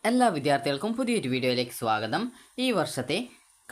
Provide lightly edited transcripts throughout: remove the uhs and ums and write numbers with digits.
എല്ലാ വിദ്യാർത്ഥികൾക്കും പുതിയൊരു വീഡിയോയിലേക്ക് സ്വാഗതം. ഈ വർഷത്തെ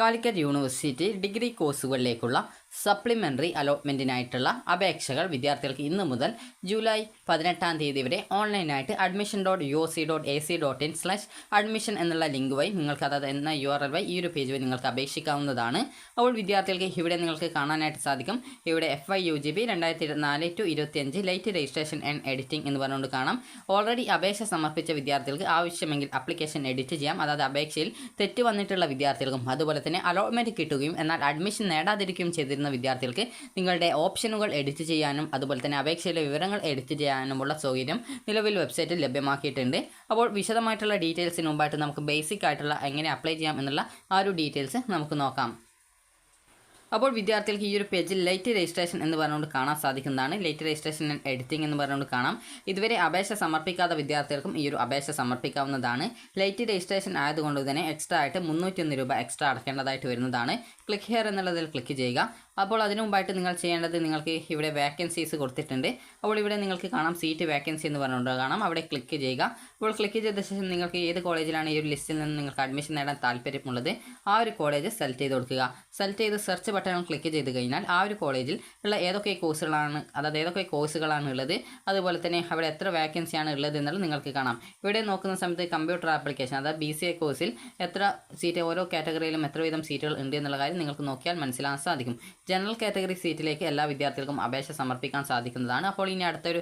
കാലിക്കറ്റ് യൂണിവേഴ്സിറ്റി ഡിഗ്രി കോഴ്സുകളിലേക്കുള്ള സപ്ലിമെൻ്ററി അലോട്ട്മെൻറ്റിനായിട്ടുള്ള അപേക്ഷകൾ വിദ്യാർത്ഥികൾക്ക് ഇന്ന് മുതൽ ജൂലൈ 18-ാം തീയതി വരെ ഓൺലൈനായിട്ട് admission.uc.ac.in/admission എന്നുള്ള ലിങ്ക് വഴി നിങ്ങൾക്ക് അതായത് എന്ന URL വഴി ഈ ഒരു പേജ് വഴി നിങ്ങൾക്ക് അപേക്ഷിക്കാവുന്നതാണ്. അപ്പോൾ വിദ്യാർത്ഥികൾക്ക് ഇവിടെ നിങ്ങൾക്ക് കാണാനായിട്ട് സാധിക്കും. ഇവിടെ FYUGB 2024-25 light registration and editing എന്ന് പറഞ്ഞുകൊണ്ട് കാണാം. ഓൾറെഡി അപേക്ഷ സമർപ്പിച്ച വിദ്യാർത്ഥികൾക്ക് ആവശ്യമെങ്കിൽ ആപ്ലിക്കേഷൻ എഡിറ്റ് ചെയ്യാം. അതായത് അപേക്ഷയിൽ തെറ്റ് വന്നിട്ടുള്ള വിദ്യാർത്ഥികൾക്കും അതുപോലെ തന്നെ അലോട്ട്മെൻറ്റ് കിട്ടുകയും എന്നാൽ അഡ്മിഷൻ നേടാതിരിക്കുകയും ചെയ്തിരുന്ന വിദ്യാർത്ഥികൾക്ക് നിങ്ങളുടെ ഓപ്ഷനുകൾ എഡിറ്റ് ചെയ്യാനും അതുപോലെ തന്നെ അപേക്ഷയിലെ വിവരങ്ങൾ എഡിറ്റ് ചെയ്യാനുമുള്ള സൗകര്യം നിലവിൽ വെബ്സൈറ്റിൽ ലഭ്യമാക്കിയിട്ടുണ്ട്. അപ്പോൾ വിശദമായിട്ടുള്ള ഡീറ്റെയിൽസിന് മുമ്പായിട്ട് നമുക്ക് ബേസിക് ആയിട്ടുള്ള എങ്ങനെ അപ്ലൈ ചെയ്യാം എന്നുള്ള ആ ഒരു ഡീറ്റെയിൽസ് നമുക്ക് നോക്കാം. അപ്പോൾ വിദ്യാർത്ഥികൾക്ക് ഈ ഒരു പേജിൽ ലൈറ്റ് രജിസ്ട്രേഷൻ എന്ന് പറഞ്ഞുകൊണ്ട് കാണാൻ സാധിക്കുന്നതാണ്. ലൈറ്റ് രജിസ്ട്രേഷൻ ആൻഡ് എഡിറ്റിംഗ് എന്ന് പറഞ്ഞുകൊണ്ട് കാണാം. ഇതുവരെ അപേക്ഷ സമർപ്പിക്കാത്ത വിദ്യാർത്ഥികൾക്കും ഈ ഒരു അപേക്ഷ സമർപ്പിക്കാവുന്നതാണ്. ലൈറ്റ് രജിസ്ട്രേഷൻ ആയതുകൊണ്ട് തന്നെ എക്സ്ട്രാ ആയിട്ട് 301 രൂപ എക്സ്ട്രാ അടക്കേണ്ടതായിട്ട് വരുന്നതാണ്. ക്ലിക്ക് ഹിയർ എന്നുള്ളതിൽ ക്ലിക്ക് ചെയ്യുക. അപ്പോൾ അതിനു മുമ്പായിട്ട് നിങ്ങൾ ചെയ്യേണ്ടത് നിങ്ങൾക്ക് ഇവിടെ വേക്കൻസീസ് കൊടുത്തിട്ടുണ്ട്. അപ്പോൾ ഇവിടെ നിങ്ങൾക്ക് കാണാം സീറ്റ് വേക്കൻസി എന്ന് പറഞ്ഞുകൊണ്ട് കാണാം. അവിടെ ക്ലിക്ക് ചെയ്യുക. അപ്പോൾ ക്ലിക്ക് ചെയ്ത ശേഷം നിങ്ങൾക്ക് ഏത് കോളേജിലാണ് ഈ ഒരു ലിസ്റ്റിൽ നിന്ന് നിങ്ങൾക്ക് അഡ്മിഷൻ നേടാൻ താല്പര്യമുള്ളത് ആ ഒരു കോളേജ് സെലക്ട് ചെയ്ത് കൊടുക്കുക. സെലക്ട് ചെയ്ത് സെർച്ച് ബട്ടൺ ക്ലിക്ക് ചെയ്ത് കഴിഞ്ഞാൽ ആ ഒരു കോളേജിൽ ഉള്ള ഏതൊക്കെ കോഴ്സുകളാണ് ഉള്ളത് അതുപോലെ തന്നെ അവിടെ എത്ര വേക്കൻസിയാണ് ഉള്ളത് എന്നുള്ളത് നിങ്ങൾക്ക് കാണാം. ഇവിടെ നോക്കുന്ന സമയത്ത് കമ്പ്യൂട്ടർ ആപ്ലിക്കേഷൻ അതായത് BCA കോഴ്സിൽ എത്ര സീറ്റ് ഓരോ കാറ്റഗറിയിലും എത്ര വീതം സീറ്റുകൾ ഉണ്ട് എന്നുള്ള കാര്യം നിങ്ങൾക്ക് നോക്കിയാൽ മനസ്സിലാക്കാൻ സാധിക്കും. ജനറൽ കാറ്റഗറി സീറ്റിലേക്ക് എല്ലാ വിദ്യാർത്ഥികൾക്കും അപേക്ഷ സമർപ്പിക്കാൻ സാധിക്കുന്നതാണ്. അപ്പോൾ ഇനി അടുത്തൊരു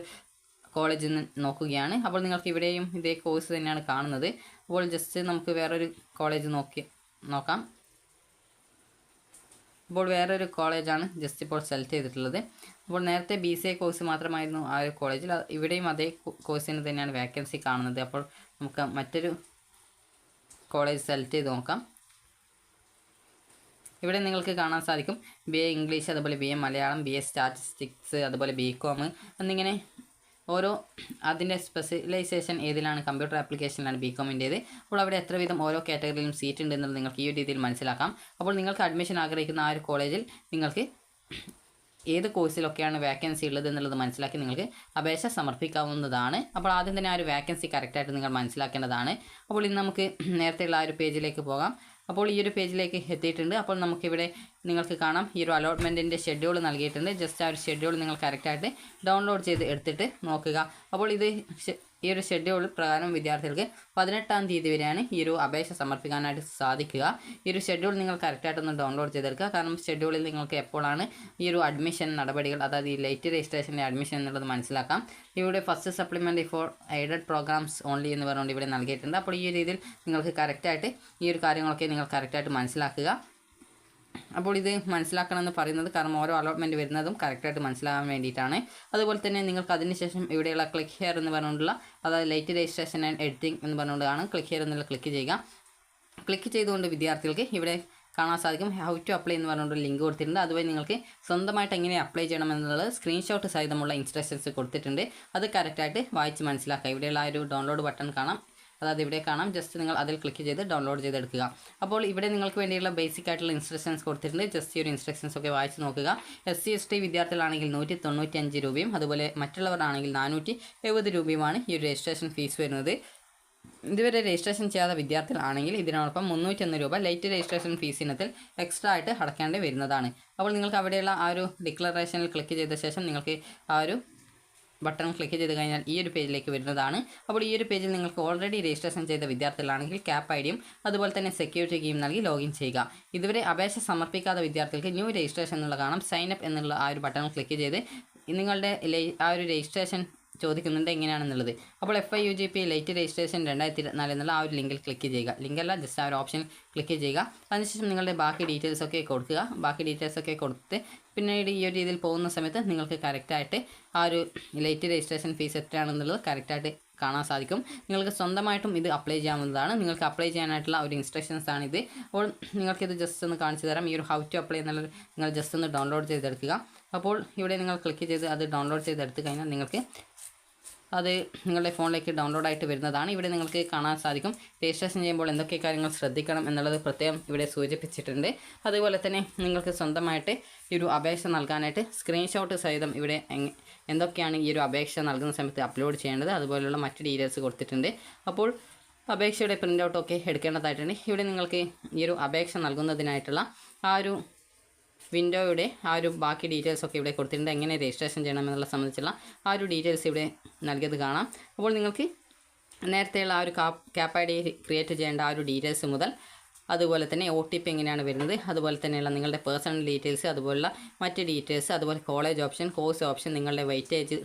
കോളേജിൽ നിന്ന് നോക്കുകയാണ്. അപ്പോൾ നിങ്ങൾക്ക് ഇവിടെയും ഇതേ കോഴ്സ് തന്നെയാണ് കാണുന്നത്. അപ്പോൾ ജസ്റ്റ് നമുക്ക് വേറൊരു കോളേജ് നോക്കാം. അപ്പോൾ വേറൊരു കോളേജാണ് ജസ്റ്റ് ഇപ്പോൾ സെലക്ട് ചെയ്തിട്ടുള്ളത്. അപ്പോൾ നേരത്തെ BCA കോഴ്സ് മാത്രമായിരുന്നു ആ ഒരു കോളേജിൽ. ഇവിടെയും അതേ കോഴ്സിന് തന്നെയാണ് വേക്കൻസി കാണുന്നത്. അപ്പോൾ നമുക്ക് മറ്റൊരു കോളേജ് സെലക്ട് ചെയ്ത് നോക്കാം. ഇവിടെ നിങ്ങൾക്ക് കാണാൻ സാധിക്കും BA ഇംഗ്ലീഷ് അതുപോലെ BA മലയാളം BA സ്റ്റാറ്റിസ്റ്റിക്സ് അതുപോലെ BCom എന്നിങ്ങനെ ഓരോ അതിൻ്റെ സ്പെഷ്യലൈസേഷൻ ഏതിലാണ് കമ്പ്യൂട്ടർ ആപ്ലിക്കേഷനിലാണ് BComൻ്റേത്. അപ്പോൾ അവിടെ എത്ര വീതം ഓരോ കാറ്റഗറിയിലും സീറ്റ് ഉണ്ടെന്നുള്ളത് നിങ്ങൾക്ക് ഈ ഒരു രീതിയിൽ മനസ്സിലാക്കാം. അപ്പോൾ നിങ്ങൾക്ക് അഡ്മിഷൻ ആഗ്രഹിക്കുന്ന ആ ഒരു കോളേജിൽ നിങ്ങൾക്ക് ഏത് കോഴ്സിലൊക്കെയാണ് വേക്കൻസി ഉള്ളത് എന്നുള്ളത് മനസ്സിലാക്കി നിങ്ങൾക്ക് അപേക്ഷ സമർപ്പിക്കാവുന്നതാണ്. അപ്പോൾ ആദ്യം തന്നെ ആ ഒരു വേക്കൻസി കറക്റ്റായിട്ട് നിങ്ങൾ മനസ്സിലാക്കേണ്ടതാണ്. അപ്പോൾ ഇന്ന് നമുക്ക് നേരത്തെയുള്ള ആ ഒരു പേജിലേക്ക് പോകാം. അപ്പോൾ ഈ ഒരു പേജിലേക്ക് എത്തിയിട്ടുണ്ട്. അപ്പോൾ നമുക്കിവിടെ നിങ്ങൾക്ക് കാണാം ഈ ഒരു അലോട്ട്മെൻറ്റിൻ്റെ ഷെഡ്യൂൾ നൽകിയിട്ടുണ്ട്. ജസ്റ്റ് ആ ഒരു ഷെഡ്യൂൾ നിങ്ങൾ കറക്റ്റായിട്ട് ഡൗൺലോഡ് ചെയ്ത് എടുത്തിട്ട് നോക്കുക. അപ്പോൾ ഈ ഒരു ഷെഡ്യൂൾ പ്രകാരം വിദ്യാർത്ഥികൾക്ക് 18-ാം തീയതി വരെയാണ് ഈ ഒരു അപേക്ഷ സമർപ്പിക്കാനായിട്ട് സാധിക്കുക. ഈ ഒരു ഷെഡ്യൂൾ നിങ്ങൾ കറക്റ്റായിട്ടൊന്ന് ഡൗൺലോഡ് ചെയ്തെടുക്കുക. കാരണം ഷെഡ്യൂളിൽ നിങ്ങൾക്ക് എപ്പോഴാണ് ഈ ഒരു അഡ്മിഷൻ നടപടികൾ അതായത് ഈ ലൈറ്റ് രജിസ്ട്രേഷൻ്റെ അഡ്മിഷൻ എന്നുള്ളത് മനസ്സിലാക്കാം. ഇവിടെ first supplementary for aided programs only എന്ന് പറഞ്ഞുകൊണ്ട് ഇവിടെ നൽകിയിട്ടുണ്ട്. അപ്പോൾ ഈ രീതിയിൽ നിങ്ങൾക്ക് കറക്റ്റായിട്ട് ഈ ഒരു കാര്യങ്ങളൊക്കെ നിങ്ങൾ കറക്റ്റായിട്ട് മനസ്സിലാക്കുക. അപ്പോൾ ഇത് മനസ്സിലാക്കണമെന്ന് പറയുന്നത് കാരണം ഓരോ അലോട്ട്മെൻറ്റ് വരുന്നതും കറക്റ്റായിട്ട് മനസ്സിലാകാൻ വേണ്ടിയിട്ടാണ്. അതുപോലെ തന്നെ നിങ്ങൾക്ക് അതിനുശേഷം ഇവിടെയുള്ള ക്ലിക്ക് ഹിയർ എന്ന് പറഞ്ഞുകൊണ്ടുള്ള അതായത് ലൈറ്റ് രജിസ്ട്രേഷൻ ആൻഡ് എഡിറ്റിംഗ് എന്ന് പറഞ്ഞുകൊണ്ടാണ് ക്ലിക്ക് ഹിയർ എന്നുള്ള ക്ലിക്ക് ചെയ്യുക. ക്ലിക്ക് ചെയ്തുകൊണ്ട് വിദ്യാർത്ഥികൾക്ക് ഇവിടെ കാണാൻ സാധിക്കും ഹൗ ടു അപ്ലൈ എന്ന് പറഞ്ഞുകൊണ്ട് ലിങ്ക് കൊടുത്തിട്ടുണ്ട്. അതുവഴി നിങ്ങൾക്ക് സ്വന്തമായിട്ട് എങ്ങനെ അപ്ലൈ ചെയ്യണം എന്നുള്ളത് സ്ക്രീൻഷോട്ട് സഹിതമുള്ള ഇൻസ്ട്രക്ഷൻസ് കൊടുത്തിട്ടുണ്ട്. അത് കറക്റ്റായിട്ട് വായിച്ച് മനസ്സിലാക്കുക. ഇവിടെയുള്ള ആ ഒരു ഡൗൺലോഡ് ബട്ടൺ കാണാം. അതായത് ഇവിടെ കാണാം. ജസ്റ്റ് നിങ്ങൾ അതിൽ ക്ലിക്ക് ചെയ്ത് ഡൗൺലോഡ് ചെയ്തെടുക്കുക. അപ്പോൾ ഇവിടെ നിങ്ങൾക്ക് വേണ്ടിയുള്ള ബേസിക് ആയിട്ടുള്ള ഇൻസ്ട്രക്ഷൻസ് കൊടുത്തിട്ടുണ്ട്. ജസ്റ്റ് ഈ ഒരു ഇൻസ്ട്രക്ഷൻസ് ഒക്കെ വായിച്ച് നോക്കുക. SC ST വിദ്യാർത്ഥികളാണെങ്കിൽ 195 രൂപയും അതുപോലെ മറ്റുള്ളവരാണെങ്കിൽ 470 രൂപയുമാണ് ഈ ഒരു രജിസ്ട്രേഷൻ ഫീസ് വരുന്നത്. ഇതുവരെ രജിസ്ട്രേഷൻ ചെയ്യാത്ത വിദ്യാർത്ഥികളാണെങ്കിൽ ഇതിനോടൊപ്പം 301 രൂപ ലൈറ്റ് രജിസ്ട്രേഷൻ ഫീസ് ഇനത്തിൽ എക്സ്ട്രാ ആയിട്ട് അടക്കേണ്ടി വരുന്നതാണ്. അപ്പോൾ നിങ്ങൾക്ക് അവിടെയുള്ള ആ ഒരു ഡിക്ലറേഷനിൽ ക്ലിക്ക് ചെയ്ത ശേഷം നിങ്ങൾക്ക് ആ ഒരു ബട്ടൺ ക്ലിക്ക് ചെയ്ത് കഴിഞ്ഞാൽ ഈ ഒരു പേജിലേക്ക് വരുന്നതാണ്. അപ്പോൾ ഈ ഒരു പേജിൽ നിങ്ങൾക്ക് ഓൾറെഡി രജിസ്ട്രേഷൻ ചെയ്ത വിദ്യാർത്ഥികളാണെങ്കിൽ ക്യാപ് ഐഡിയും അതുപോലെ തന്നെ സെക്യൂരിറ്റി കീയും നൽകി ലോഗിൻ ചെയ്യുക. ഇതുവരെ അപേക്ഷ സമർപ്പിക്കാത്ത വിദ്യാർത്ഥികൾക്ക് ന്യൂ രജിസ്ട്രേഷൻ എന്നുള്ള കാണാം. സൈൻ അപ്പ് എന്നുള്ള ആ ഒരു ബട്ടൺ ക്ലിക്ക് ചെയ്ത് നിങ്ങളുടെ ആ ഒരു രജിസ്ട്രേഷൻ ചോദിക്കുന്നുണ്ട് എങ്ങനെയാണെന്നുള്ളത്. അപ്പോൾ FYUGP ലൈറ്റ് രജിസ്ട്രേഷൻ 2024 എന്നുള്ള ആ ഒരു ലിങ്കിൽ ക്ലിക്ക് ചെയ്യുക. ലിങ്കല്ല ജസ്റ്റ് ആ ഒരു ഓപ്ഷൻ ക്ലിക്ക് ചെയ്യുക. അതിനുശേഷം നിങ്ങളുടെ ബാക്കി ഡീറ്റെയിൽസൊക്കെ കൊടുക്കുക. ബാക്കി ഡീറ്റെയിൽസൊക്കെ കൊടുത്ത് പിന്നീട് ഈ ഒരു രീതിയിൽ പോകുന്ന സമയത്ത് നിങ്ങൾക്ക് കറക്റ്റായിട്ട് ആ ഒരു ലൈറ്റ് രജിസ്ട്രേഷൻ ഫീസ് എത്രയാണെന്നുള്ളത് കറക്റ്റായിട്ട് കാണാൻ സാധിക്കും. നിങ്ങൾക്ക് സ്വന്തമായിട്ടും ഇത് അപ്ലൈ ചെയ്യാവുന്നതാണ്. നിങ്ങൾക്ക് അപ്ലൈ ചെയ്യാനായിട്ടുള്ള ഒരു ഇൻസ്ട്രക്ഷൻസ് ആണിത്. അപ്പോൾ നിങ്ങൾക്കിത് ജസ്റ്റ് ഒന്ന് കാണിച്ചു തരാം. ഈ ഒരു ഹൗ ടു അപ്ലൈ എന്നുള്ളത് നിങ്ങൾ ജസ്റ്റ് ഒന്ന് ഡൗൺലോഡ് ചെയ്തെടുക്കുക. അപ്പോൾ ഇവിടെ നിങ്ങൾ ക്ലിക്ക് ചെയ്ത് അത് ഡൗൺലോഡ് ചെയ്തെടുത്ത് കഴിഞ്ഞാൽ നിങ്ങൾക്ക് അത് നിങ്ങളുടെ ഫോണിലേക്ക് ഡൗൺലോഡായിട്ട് വരുന്നതാണ്. ഇവിടെ നിങ്ങൾക്ക് കാണാൻ സാധിക്കും രജിസ്ട്രേഷൻ ചെയ്യുമ്പോൾ എന്തൊക്കെ കാര്യങ്ങൾ ശ്രദ്ധിക്കണം എന്നുള്ളത് പ്രത്യേകം ഇവിടെ സൂചിപ്പിച്ചിട്ടുണ്ട്. അതുപോലെ തന്നെ നിങ്ങൾക്ക് സ്വന്തമായിട്ട് ഈ ഒരു അപേക്ഷ നൽകാനായിട്ട് സ്ക്രീൻഷോട്ട് സഹിതം ഇവിടെ എന്തൊക്കെയാണ് ഈ ഒരു അപേക്ഷ നൽകുന്ന സമയത്ത് അപ്ലോഡ് ചെയ്യേണ്ടത് അതുപോലെയുള്ള മറ്റ് ഡീറ്റെയിൽസ് കൊടുത്തിട്ടുണ്ട്. അപ്പോൾ അപേക്ഷയുടെ പ്രിൻ്റ് ഔട്ടൊക്കെ എടുക്കേണ്ടതായിട്ടുണ്ട്. ഇവിടെ നിങ്ങൾക്ക് ഈ ഒരു അപേക്ഷ നൽകുന്നതിനായിട്ടുള്ള ആ ഒരു വിൻഡോയുടെ ആ ഒരു ബാക്കി ഡീറ്റെയിൽസൊക്കെ ഇവിടെ കൊടുത്തിട്ടുണ്ട്. എങ്ങനെ രജിസ്ട്രേഷൻ ചെയ്യണമെന്നുള്ള സംബന്ധിച്ചുള്ള ആ ഒരു ഡീറ്റെയിൽസ് ഇവിടെ നൽകിയത് കാണാം. അപ്പോൾ നിങ്ങൾക്ക് നേരത്തെയുള്ള ആ ഒരു ക്യാപ് ഐ ഡി ക്രിയേറ്റ് ചെയ്യേണ്ട ആ ഒരു ഡീറ്റെയിൽസ് മുതൽ അതുപോലെ തന്നെ OTP എങ്ങനെയാണ് വരുന്നത്, അതുപോലെ തന്നെയുള്ള നിങ്ങളുടെ പേഴ്സണൽ ഡീറ്റെയിൽസ്, അതുപോലുള്ള മറ്റ് ഡീറ്റെയിൽസ്, അതുപോലെ കോളേജ് ഓപ്ഷൻ, കോഴ്സ് ഓപ്ഷൻ, നിങ്ങളുടെ വെയിറ്റേജ്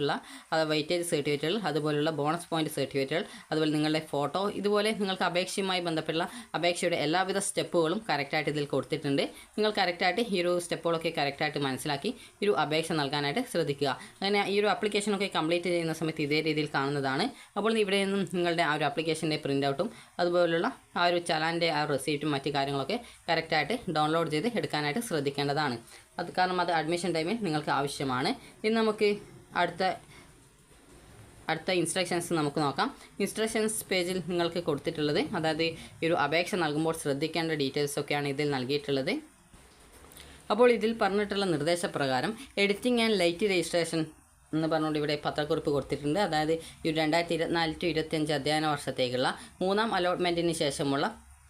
സർട്ടിഫിക്കറ്റുകൾ, അതുപോലുള്ള ബോണസ് പോയിന്റ് സർട്ടിഫിക്കറ്റുകൾ, അതുപോലെ നിങ്ങളുടെ ഫോട്ടോ, ഇതുപോലെ നിങ്ങൾക്ക് അപേക്ഷയുമായി ബന്ധപ്പെട്ടുള്ള അപേക്ഷയുടെ എല്ലാവിധ സ്റ്റെപ്പുകളും കറക്റ്റായിട്ട് ഇതിൽ കൊടുത്തിട്ടുണ്ട്. നിങ്ങൾ കറക്റ്റായിട്ട് ഈ ഒരു സ്റ്റെപ്പുകളൊക്കെ കറക്റ്റായിട്ട് മനസ്സിലാക്കി ഈ ഒരു അപേക്ഷ നൽകാനായിട്ട് ശ്രദ്ധിക്കുക. അങ്ങനെ ഈ ഒരു ആപ്ലിക്കേഷനൊക്കെ കംപ്ലീറ്റ് ചെയ്യുന്ന സമയത്ത് ഇതേ രീതിയിൽ കാണുന്നതാണ്. അപ്പോൾ ഇവിടെ നിന്നും നിങ്ങളുടെ ആ ഒരു ആപ്ലിക്കേഷൻ്റെ പ്രിൻ്റ് ഔട്ടും അതുപോലുള്ള ആ ഒരു ചലാൻ്റെ ആ റെസീപ്റ്റും മറ്റ് കാര്യങ്ങളൊക്കെ കറക്റ്റായിട്ട് ഡൗൺലോഡ് ചെയ്ത് എടുക്കാനായിട്ട് ശ്രദ്ധിക്കേണ്ടതാണ്. കാരണം അത് അഡ്മിഷൻ ടൈമിൽ നിങ്ങൾക്ക് ആവശ്യമാണ്. ഇനി നമുക്ക് അടുത്ത ഇൻസ്ട്രക്ഷൻസ് നമുക്ക് നോക്കാം. ഇൻസ്ട്രക്ഷൻസ് പേജിൽ നിങ്ങൾക്ക് കൊടുത്തിട്ടുള്ളത്, അതായത് ഈ ഒരു അപേക്ഷ നൽകുമ്പോൾ ശ്രദ്ധിക്കേണ്ട ഡീറ്റെയിൽസൊക്കെയാണ് ഇതിൽ നൽകിയിട്ടുള്ളത്. അപ്പോൾ ഇതിൽ പറഞ്ഞിട്ടുള്ള നിർദ്ദേശപ്രകാരം എഡിറ്റിംഗ് ആൻഡ് ലൈറ്റ് രജിസ്ട്രേഷൻ എന്ന് പറഞ്ഞുകൊണ്ട് ഇവിടെ പത്രക്കുറിപ്പ് കൊടുത്തിട്ടുണ്ട്. അതായത് ഈ 2024 to 25 അധ്യയന വർഷത്തേക്കുള്ള 3ാം അലോട്ട്മെൻറ്റിന് ശേഷമുള്ള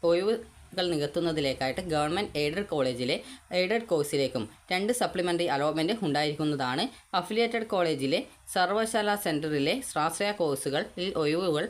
ഒഴിവുകൾ നികത്തുന്നതിലേക്കായിട്ട് ഗവൺമെൻറ് എയ്ഡഡ് കോളേജിലെ എയ്ഡഡ് കോഴ്സിലേക്കും 2 സപ്ലിമെൻ്ററി അലോട്ട്മെൻറ്റ് ഉണ്ടായിരിക്കുന്നതാണ്. അഫിലിയേറ്റഡ് കോളേജിലെ സർവകലാശാല സെൻറ്ററിലെ സ്വാശ്രയ കോഴ്സുകളിൽ ഒഴിവുകൾ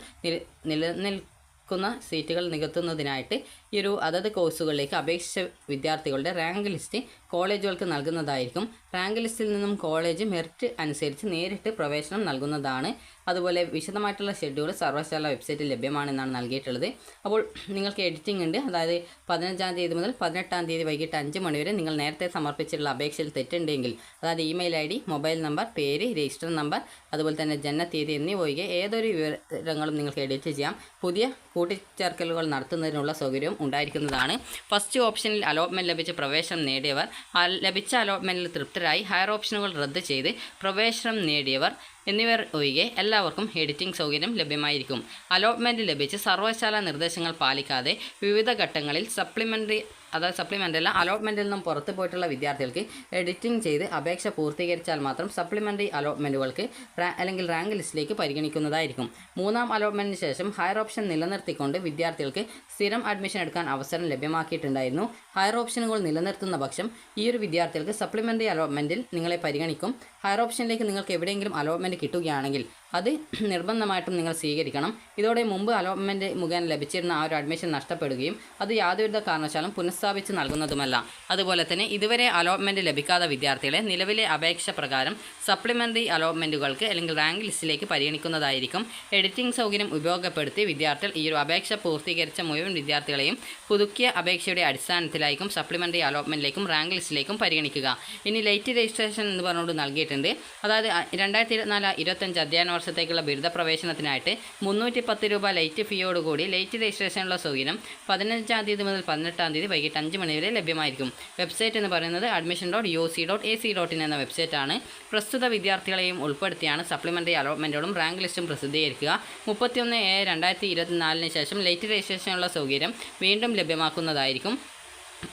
നിലനിൽക്കുന്ന സീറ്റുകൾ നികത്തുന്നതിനായിട്ട് ഈ ഒരു അതത് കോഴ്സുകളിലേക്ക് അപേക്ഷിച്ച വിദ്യാർത്ഥികളുടെ റാങ്ക് ലിസ്റ്റ് കോളേജുകൾക്ക് നൽകുന്നതായിരിക്കും. റാങ്ക് ലിസ്റ്റിൽ നിന്നും കോളേജ് മെറിറ്റ് അനുസരിച്ച് നേരിട്ട് പ്രവേശനം നൽകുന്നതാണ്. അതുപോലെ വിശദമായിട്ടുള്ള ഷെഡ്യൂൾ സർവകലാശാല വെബ്സൈറ്റിൽ ലഭ്യമാണെന്നാണ് നൽകിയിട്ടുള്ളത്. അപ്പോൾ നിങ്ങൾക്ക് എഡിറ്റിംഗ് ഉണ്ട്. അതായത് 15-ാം തീയതി മുതൽ 18-ാം തീയതി വൈകിട്ട് 5 മണി വരെ നിങ്ങൾ നേരത്തെ സമർപ്പിച്ചിട്ടുള്ള അപേക്ഷയിൽ തെറ്റുണ്ടെങ്കിൽ, അതായത് ഇമെയിൽ ID, മൊബൈൽ നമ്പർ, പേര്, രജിസ്റ്റർ നമ്പർ, അതുപോലെ തന്നെ ജനനത്തീയതി എന്നിവ ഒഴികെ ഏതൊരു വിവരങ്ങളും നിങ്ങൾക്ക് എഡിറ്റ് ചെയ്യാം. പുതിയ കൂട്ടിച്ചേർക്കലുകൾ നടത്തുന്നതിനുള്ള സൗകര്യവും ഉണ്ടായിരിക്കുന്നതാണ്. ഫസ്റ്റ് ഓപ്ഷനിൽ അലോട്ട്മെൻറ്റ് ലഭിച്ച പ്രവേശനം നേടിയവർ, ലഭിച്ച അലോട്ട്മെൻറ്റിൽ തൃപ്തരായി ഹയർ ഓപ്ഷനുകൾ റദ്ദ് ചെയ്ത് പ്രവേശനം നേടിയവർ എന്നിവർ ഒഴികെ എല്ലാവർക്കും എഡിറ്റിംഗ് സൗകര്യം ലഭ്യമായിരിക്കും. അലോട്ട്മെൻറ്റ് ലഭിച്ച് സർവകലാശാല നിർദ്ദേശങ്ങൾ പാലിക്കാതെ വിവിധ ഘട്ടങ്ങളിൽ സപ്ലിമെൻ്റല്ല അലോട്ട്മെൻറ്റിൽ നിന്നും പുറത്തു പോയിട്ടുള്ള വിദ്യാർത്ഥികൾക്ക് എഡിറ്റിംഗ് ചെയ്ത് അപേക്ഷ പൂർത്തീകരിച്ചാൽ മാത്രം സപ്ലിമെൻ്ററി അലോട്ട്മെൻറ്റുകൾക്ക് അല്ലെങ്കിൽ റാങ്ക് ലിസ്റ്റിലേക്ക് പരിഗണിക്കുന്നതായിരിക്കും. 3ാം അലോട്ട്മെൻറ്റിന് ശേഷം ഹയർ ഓപ്ഷൻ നിലനിർത്തിക്കൊണ്ട് വിദ്യാർത്ഥികൾക്ക് സ്ഥിരം അഡ്മിഷൻ എടുക്കാൻ അവസരം ലഭ്യമാക്കിയിട്ടുണ്ടായിരുന്നു. ഹയർ ഓപ്ഷനുകൾ നിലനിർത്തുന്ന പക്ഷം ഈ ഒരു വിദ്യാർത്ഥികൾക്ക് സപ്ലിമെൻ്ററി അലോട്ട്മെൻറ്റിൽ നിങ്ങളെ പരിഗണിക്കും. ഹയർ ഓപ്ഷനിലേക്ക് നിങ്ങൾക്ക് എവിടെയെങ്കിലും അലോട്ട്മെൻറ്റ് കിട്ടുകയാണെങ്കിൽ അത് നിർബന്ധമായിട്ടും നിങ്ങൾ സ്വീകരിക്കണം. ഇതോടെ മുമ്പ് അലോട്ട്മെൻറ്റ് മുഖേന ലഭിച്ചിരുന്ന ആ ഒരു അഡ്മിഷൻ നഷ്ടപ്പെടുകയും അത് യാതൊരുവിധ കാരണവശാലും പുനഃസ്ഥാപിച്ച് നൽകുന്നതുമല്ല. അതുപോലെ തന്നെ ഇതുവരെ അലോട്ട്മെൻറ്റ് ലഭിക്കാത്ത വിദ്യാർത്ഥികളെ നിലവിലെ അപേക്ഷ പ്രകാരം സപ്ലിമെൻ്ററി അലോട്ട്മെൻറ്റുകൾക്ക് അല്ലെങ്കിൽ റാങ്ക് ലിസ്റ്റിലേക്ക് പരിഗണിക്കുന്നതായിരിക്കും. എഡിറ്റിംഗ് സൗകര്യം ഉപയോഗപ്പെടുത്തി വിദ്യാർത്ഥികൾ ഈ ഒരു അപേക്ഷ പൂർത്തീകരിച്ച മുഴുവൻ വിദ്യാർത്ഥികളെയും പുതുക്കിയ അപേക്ഷയുടെ അടിസ്ഥാനത്തിലായിരിക്കും സപ്ലിമെൻ്ററി അലോട്ട്മെൻറ്റിലേക്കും റാങ്ക് ലിസ്റ്റിലേക്കും പരിഗണിക്കുക. ഇനി ലൈറ്റ് രജിസ്ട്രേഷൻ എന്ന് പറഞ്ഞുകൊണ്ട് നൽകിയിട്ടുണ്ട്. അതായത് 2024-25 അധ്യയന വർഷത്തേക്കുള്ള ബിരുദ പ്രവേശനത്തിനായിട്ട് 310 രൂപ ലൈറ്റ് ഫീയോടുകൂടി ലൈറ്റ് രജിസ്ട്രേഷനുള്ള സൗകര്യം 15-ാം തീയതി മുതൽ 18-ാം തീയതി വൈകിട്ട് 5 മണി വരെ ലഭ്യമായിരിക്കും. വെബ്സൈറ്റ് എന്ന് പറയുന്നത് admission.uc.ac.in എന്ന വെബ്സൈറ്റാണ്. പ്രസ്തുത വിദ്യാർത്ഥികളെയും ഉൾപ്പെടുത്തിയാണ് സപ്ലിമെൻ്ററി അലോട്ട്മെൻറ്റുകളും റാങ്ക് ലിസ്റ്റും പ്രസിദ്ധീകരിക്കുക. 31/7/2024 ശേഷം ലൈറ്റ് രജിസ്ട്രേഷനുള്ള സൗകര്യം വീണ്ടും ലഭ്യമാക്കുന്നതായിരിക്കും.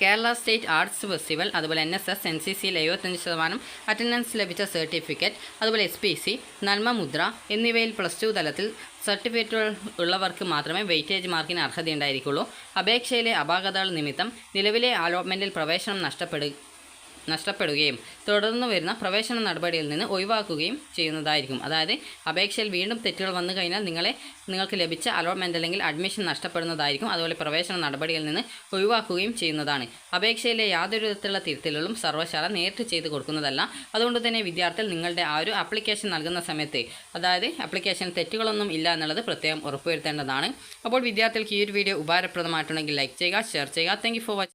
കേരള സ്റ്റേറ്റ് ആർട്സ് ഫെസ്റ്റിവൽ, അതുപോലെ NSS, NCCയിൽ 75% അറ്റൻഡൻസ് ലഭിച്ച സർട്ടിഫിക്കറ്റ്, അതുപോലെ SPC, നന്മ മുദ്ര എന്നിവയിൽ +2 തലത്തിൽ സർട്ടിഫിക്കറ്റുകൾ ഉള്ളവർക്ക് മാത്രമേ വെയിറ്റേജ് മാർക്കിന് അർഹതയുണ്ടായിരിക്കുള്ളൂ. അപേക്ഷയിലെ അപാകതകൾ നിമിത്തം നിലവിലെ അലോട്ട്മെൻറ്റിൽ പ്രവേശനം നഷ്ടപ്പെടുകയും തുടർന്ന് വരുന്ന പ്രവേശന നടപടിയിൽ നിന്ന് ഒഴിവാക്കുകയും ചെയ്യുന്നതായിരിക്കും. അതായത് അപേക്ഷയിൽ വീണ്ടും തെറ്റുകൾ വന്നു കഴിഞ്ഞാൽ നിങ്ങൾക്ക് ലഭിച്ച അലോട്ട്മെൻറ്റ് അല്ലെങ്കിൽ അഡ്മിഷൻ നഷ്ടപ്പെടുന്നതായിരിക്കും. അതുപോലെ പ്രവേശന നടപടിയിൽ നിന്ന് ഒഴിവാക്കുകയും ചെയ്യുന്നതാണ്. അപേക്ഷയിലെ യാതൊരു വിധത്തിലുള്ള തിരുത്തലുകളും സർവകലാശാല നേരിട്ട് ചെയ്ത് കൊടുക്കുന്നതല്ല. അതുകൊണ്ട് തന്നെ വിദ്യാർത്ഥികൾ നിങ്ങളുടെ ആ ഒരു ആപ്ലിക്കേഷൻ നൽകുന്ന സമയത്ത്, അതായത് ആപ്ലിക്കേഷൻ തെറ്റുകളൊന്നും ഇല്ല എന്നുള്ളത് പ്രത്യേകം ഉറപ്പുവരുത്തേണ്ടതാണ്. അപ്പോൾ വിദ്യാർത്ഥികൾക്ക് ഈ ഒരു വീഡിയോ ഉപകാരപ്രദമായിട്ടുണ്ടെങ്കിൽ ലൈക്ക് ചെയ്യുക, ഷെയർ ചെയ്യുക. Thank you for watching.